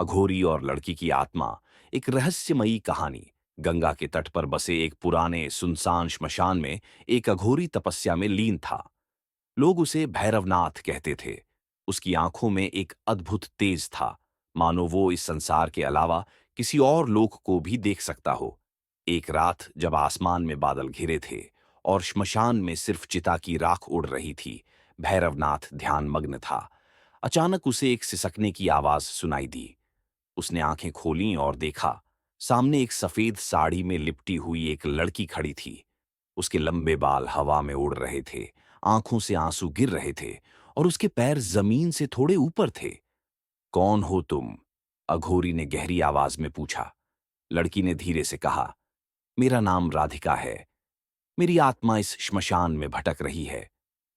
अघोरी और लड़की की आत्मा। एक रहस्यमयी कहानी। गंगा के तट पर बसे एक पुराने सुनसान श्मशान में एक अघोरी तपस्या में लीन था। लोग उसे भैरवनाथ कहते थे। उसकी आंखों में एक अद्भुत तेज था, मानो वो इस संसार के अलावा किसी और लोक को भी देख सकता हो। एक रात जब आसमान में बादल घिरे थे और श्मशान में सिर्फ चिता की राख उड़ रही थी, भैरवनाथ ध्यान मग्न था। अचानक उसे एक सिसकने की आवाज सुनाई दी। उसने आंखें खोलीं और देखा, सामने एक सफेद साड़ी में लिपटी हुई एक लड़की खड़ी थी। उसके लंबे बाल हवा में उड़ रहे थे, आंखों से आंसू गिर रहे थे और उसके पैर जमीन से थोड़े ऊपर थे। कौन हो तुम? अघोरी ने गहरी आवाज में पूछा। लड़की ने धीरे से कहा, मेरा नाम राधिका है। मेरी आत्मा इस श्मशान में भटक रही है।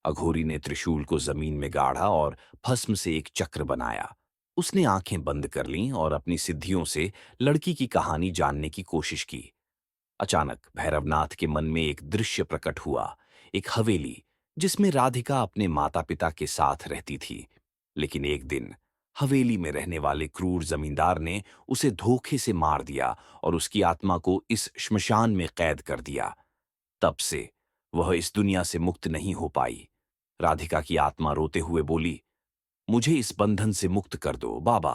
अघोरी ने त्रिशूल को जमीन में गाड़ा और भस्म से एक चक्र बनाया। उसने आंखें बंद कर लीं और अपनी सिद्धियों से लड़की की कहानी जानने की कोशिश की। अचानक भैरवनाथ के मन में एक दृश्य प्रकट हुआ। एक हवेली जिसमें राधिका अपने माता पिता के साथ रहती थी। लेकिन एक दिन हवेली में रहने वाले क्रूर जमींदार ने उसे धोखे से मार दिया और उसकी आत्मा को इस श्मशान में कैद कर दिया। तब से वह इस दुनिया से मुक्त नहीं हो पाई। राधिका की आत्मा रोते हुए बोली, मुझे इस बंधन से मुक्त कर दो बाबा।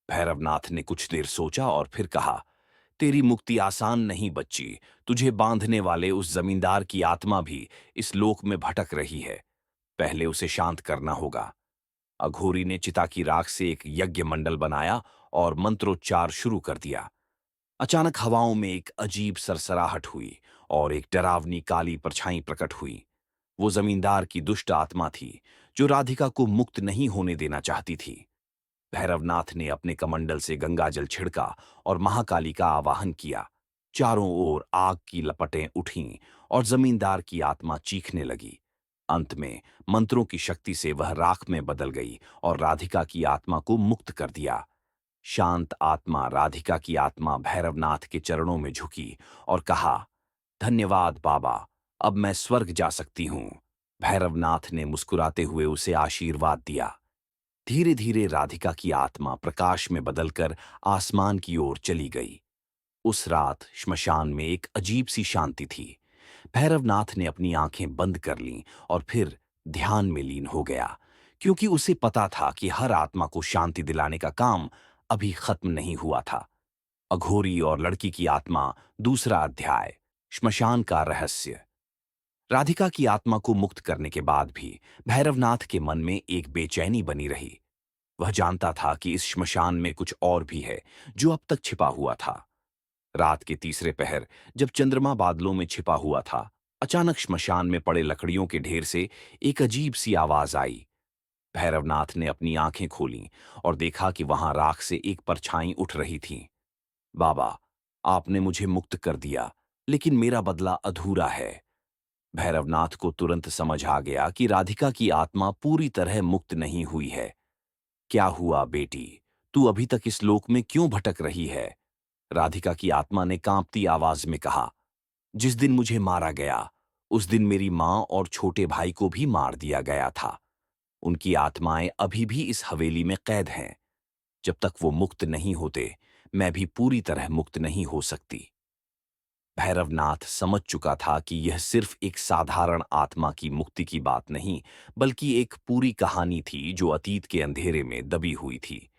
भैरवनाथ ने कुछ देर सोचा और फिर कहा, तेरी मुक्ति आसान नहीं बच्ची। तुझे बांधने वाले उस जमींदार की आत्मा भी इस लोक में भटक रही है। पहले उसे शांत करना होगा। अघोरी ने चिता की राख से एक यज्ञ मंडल बनाया और मंत्रोच्चार शुरू कर दिया। अचानक हवाओं में एक अजीब सरसराहट हुई और एक डरावनी काली परछाई प्रकट हुई। वो जमींदार की दुष्ट आत्मा थी जो राधिका को मुक्त नहीं होने देना चाहती थी। भैरवनाथ ने अपने कमंडल से गंगाजल छिड़का और महाकाली का आवाहन किया। चारों ओर आग की लपटें उठीं और जमींदार की आत्मा चीखने लगी। अंत में मंत्रों की शक्ति से वह राख में बदल गई और राधिका की आत्मा को मुक्त कर दिया। शांत आत्मा राधिका की आत्मा भैरवनाथ के चरणों में झुकी और कहा, धन्यवाद बाबा, अब मैं स्वर्ग जा सकती हूँ। भैरवनाथ ने मुस्कुराते हुए उसे आशीर्वाद दिया। धीरे धीरे राधिका की आत्मा प्रकाश में बदलकर आसमान की ओर चली गई। उस रात श्मशान में एक अजीब सी शांति थी। भैरवनाथ ने अपनी आंखें बंद कर लीं और फिर ध्यान में लीन हो गया, क्योंकि उसे पता था कि हर आत्मा को शांति दिलाने का काम अभी खत्म नहीं हुआ था। अघोरी और लड़की की आत्मा, दूसरा अध्याय, श्मशान का रहस्य। राधिका की आत्मा को मुक्त करने के बाद भी भैरवनाथ के मन में एक बेचैनी बनी रही। वह जानता था कि इस श्मशान में कुछ और भी है जो अब तक छिपा हुआ था। रात के तीसरे पहर, जब चंद्रमा बादलों में छिपा हुआ था, अचानक श्मशान में पड़े लकड़ियों के ढेर से एक अजीब सी आवाज आई। भैरवनाथ ने अपनी आंखें खोलीं और देखा कि वहां राख से एक परछाई उठ रही थी। बाबा, आपने मुझे मुक्त कर दिया, लेकिन मेरा बदला अधूरा है। भैरवनाथ को तुरंत समझ आ गया कि राधिका की आत्मा पूरी तरह मुक्त नहीं हुई है। क्या हुआ बेटी? तू अभी तक इस लोक में क्यों भटक रही है? राधिका की आत्मा ने कांपती आवाज में कहा, जिस दिन मुझे मारा गया, उस दिन मेरी मां और छोटे भाई को भी मार दिया गया था। उनकी आत्माएं अभी भी इस हवेली में कैद हैं। जब तक वो मुक्त नहीं होते, मैं भी पूरी तरह मुक्त नहीं हो सकती। भैरवनाथ समझ चुका था कि यह सिर्फ एक साधारण आत्मा की मुक्ति की बात नहीं, बल्कि एक पूरी कहानी थी जो अतीत के अंधेरे में दबी हुई थी।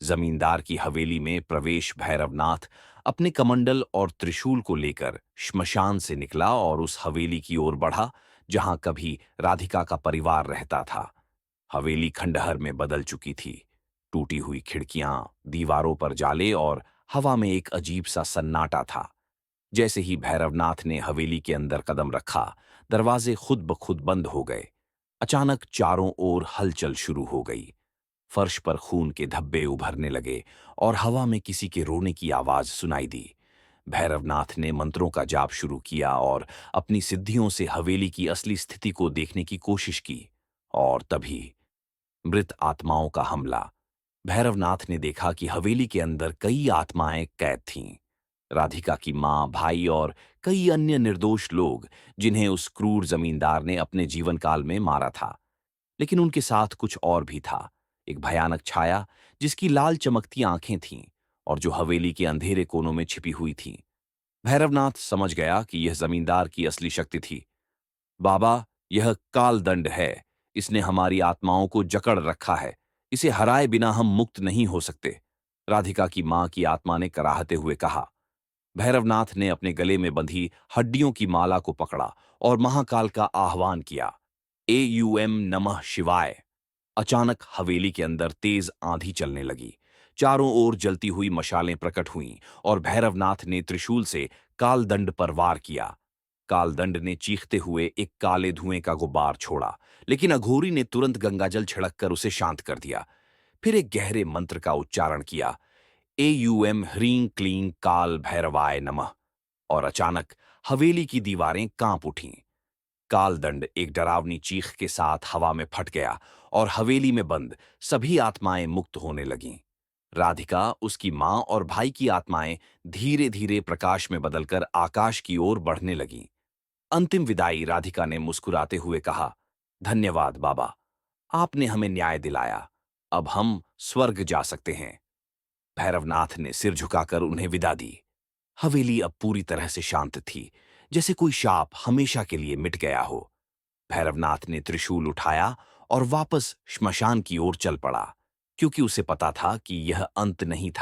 जमींदार की हवेली में प्रवेश। भैरवनाथ अपने कमंडल और त्रिशूल को लेकर श्मशान से निकला और उस हवेली की ओर बढ़ा जहां कभी राधिका का परिवार रहता था। हवेली खंडहर में बदल चुकी थी। टूटी हुई खिड़कियां, दीवारों पर जाले और हवा में एक अजीब सा सन्नाटा था। जैसे ही भैरवनाथ ने हवेली के अंदर कदम रखा, दरवाजे खुद ब खुद बंद हो गए। अचानक चारों ओर हलचल शुरू हो गई। फर्श पर खून के धब्बे उभरने लगे और हवा में किसी के रोने की आवाज सुनाई दी। भैरवनाथ ने मंत्रों का जाप शुरू किया और अपनी सिद्धियों से हवेली की असली स्थिति को देखने की कोशिश की। और तभी मृत आत्माओं का हमला। भैरवनाथ ने देखा कि हवेली के अंदर कई आत्माएं कैद थीं। राधिका की मां, भाई और कई अन्य निर्दोष लोग जिन्हें उस क्रूर जमींदार ने अपने जीवन काल में मारा था। लेकिन उनके साथ कुछ और भी था। एक भयानक छाया जिसकी लाल चमकती आंखें थीं और जो हवेली के अंधेरे कोनों में छिपी हुई थीं। भैरवनाथ समझ गया कि यह जमींदार की असली शक्ति थी। बाबा, यह कालदंड है। इसने हमारी आत्माओं को जकड़ रखा है। इसे हराए बिना हम मुक्त नहीं हो सकते। राधिका की मां की आत्मा ने कराहते हुए कहा। भैरवनाथ ने अपने गले में बंधी हड्डियों की माला को पकड़ा और महाकाल का आह्वान किया। एयूएम नमः शिवाय। अचानक हवेली के अंदर तेज आंधी चलने लगी। चारों ओर जलती हुई मशालें प्रकट हुईं और भैरवनाथ ने त्रिशूल से कालदंड पर वार किया। कालदंड ने चीखते हुए एक काले धुएं का गुब्बार छोड़ा, लेकिन अघोरी ने तुरंत गंगाजल छिड़ककर उसे शांत कर दिया। फिर एक गहरे मंत्र का उच्चारण किया। एयूएम ह्रीं क्लीं काल भैरवाय नमः। और अचानक हवेली की दीवारें कांप उठीं। कालदंड एक डरावनी चीख के साथ हवा में फट गया और हवेली में बंद सभी आत्माएं मुक्त होने लगीं। राधिका, उसकी मां और भाई की आत्माएं धीरे धीरे प्रकाश में बदलकर आकाश की ओर बढ़ने लगीं। अंतिम विदाई राधिका ने मुस्कुराते हुए कहा, धन्यवाद बाबा, आपने हमें न्याय दिलाया। अब हम स्वर्ग जा सकते हैं। भैरवनाथ ने सिर झुकाकर उन्हें विदा दी। हवेली अब पूरी तरह से शांत थी, जैसे कोई शाप हमेशा के लिए मिट गया हो। भैरवनाथ ने त्रिशूल उठाया और वापस श्मशान की ओर चल पड़ा, क्योंकि उसे पता था कि यह अंत नहीं था।